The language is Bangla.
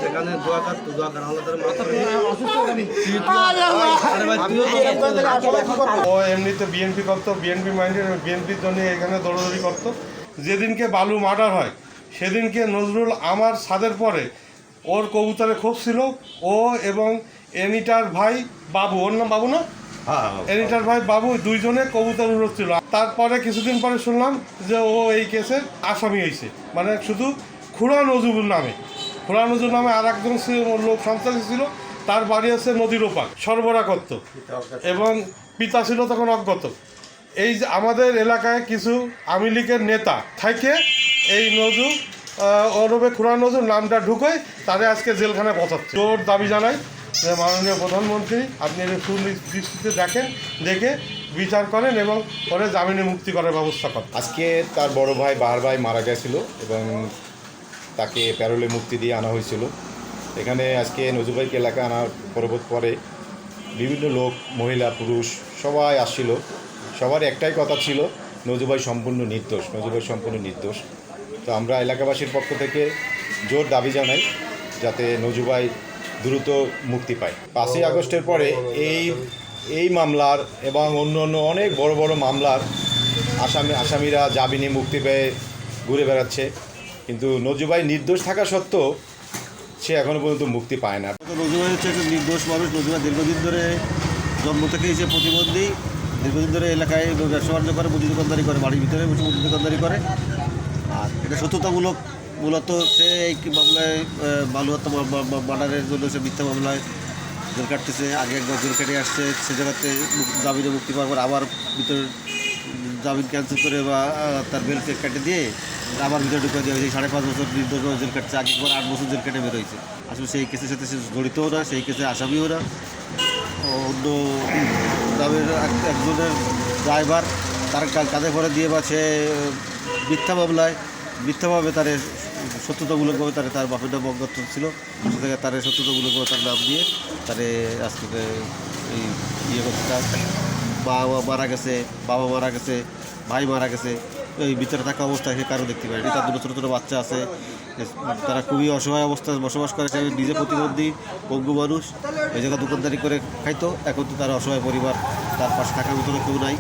সেখানে দোয়া করতো, দোয়া করা হলো তার মাথা ও এমনিতে বিএনপি করতো, বিএনপি মাইন্ডেড, বিএনপির জন্য এখানে দৌড়দৌড়ি করতো। যেদিনকে বালু মার্ডার হয় সেদিনকে নজরুল আমার ছাদের পরে ওর কবুতরে খুব ছিল, ও এবং এনিটার ভাই বাবু, ওর নাম বাবু না, এনিটার ভাই বাবু, দুইজনে কবুতর উড়ছিল। তারপরে কিছুদিন পরে শুনলাম যে ও এই কেসের আসামি হয়েছে, মানে শুধু খুড়া নজরুল নামে, খুড়া নজরুল নামে আর একজন লোক সন্ত্রাসী ছিল, তার বাড়ি আছে নদীর ওপার, সরবরাহ করত এবং পিতা ছিল তখন অজ্ঞত। এই যে আমাদের এলাকায় কিছু আওয়ামী লীগের নেতা থাকে এই নজরুল ওরবে খুড়া নজরুল নামটা ঢুকোয় তারে আজকে জেলখানায় পৌঁছাচ্ছে। জোর দাবি জানাই যে মাননীয় প্রধানমন্ত্রী আপনি এর সুদৃষ্টিতে দেখেন, দেখে বিচার করেন এবং পরে জামিনে মুক্তি করার ব্যবস্থা করেন। আজকে তার বড় ভাই বাহার ভাই মারা গেছিল এবং তাকে প্যারোলে মুক্তি দিয়ে আনা হয়েছিল। এখানে আজকে নজরুল ভাইকে এলাকা আনার পরে বিভিন্ন লোক, মহিলা পুরুষ সবাই আসছিল। সবার একটাই কথা ছিল, নজরুল ভাই সম্পূর্ণ নির্দোষ, নজরুল ভাই সম্পূর্ণ নির্দোষ। তো আমরা এলাকাবাসীর পক্ষ থেকে জোর দাবি জানাই যাতে নজরুল ভাই দ্রুত মুক্তি পায়। 5ই আগস্টের পরে এই মামলার এবং অন্য অনেক বড় বড় মামলার আসামিরা জামিনে মুক্তি পেয়ে ঘুরে বেড়াচ্ছে, কিন্তু নজরুল ভাই নির্দোষ থাকা সত্ত্বেও সে এখনও পর্যন্ত মুক্তি পায় না। নজরুল ভাই হচ্ছে একটা নির্দোষ মানুষ। নজরুল ভাই দীর্ঘদিন ধরে জন্ম থেকেই সে প্রতিবন্ধী, দীর্ঘদিন ধরে এলাকায় ব্যবসা বাণিজ্য করে, মুদি দোকানদারি করে, বাড়ির ভিতরে বসে মুদি দোকানদারি করে। আর এটা সত্যতামূলক, মূলত সে এই মামলায় বালু হত্যা মার্ডারের জন্য সে মিথ্যা মামলায় জেল কাটতেছে। আগে একবার জেল কেটে আসছে, সে জায়গাতে জামিনে মুক্তি পাওয়ার পর আবার ভিতরে জামিন ক্যান্সেল করে বা তার বেল কেটে দিয়ে আবার ভিতরে ঢুকে দেওয়া হয়েছে। 5.5 বছর নির্দোষভাবে জেল কাটছে, আগে একবার 8 বছর জেল কেটে বেরোয়েছে। আসলে সেই কেসের সাথে সে জড়িতও না, সেই কেসে আসামিও না। অন্য গ্রামের একজনের ড্রাইভার তার কাঁধে ভরে দিয়ে বা সে মিথ্যাভাবে তার সত্যতামূলকভাবে তার বাপের নাম অজ্ঞাত ছিল, সে থেকে তার সত্যতামূলকভাবে তার নাম দিয়ে তারে আজকে এই ইয়ে করতে, বাবা মারা গেছে, ভাই মারা গেছে, এই ভিতরে থাকা অবস্থায় সে কারো দেখতে পায়নি। তার দুটো ছোটো ছোটো বাচ্চা আছে, তারা খুবই অসহায় অবস্থায় বসবাস করে। সে নিজে প্রতিবন্ধী, পঙ্গু মানুষ, এই জায়গায় দোকানদারি করে খাইতো। এখন তো তার অসহায় পরিবার, তার পাশে থাকার মতো কেউ নাই।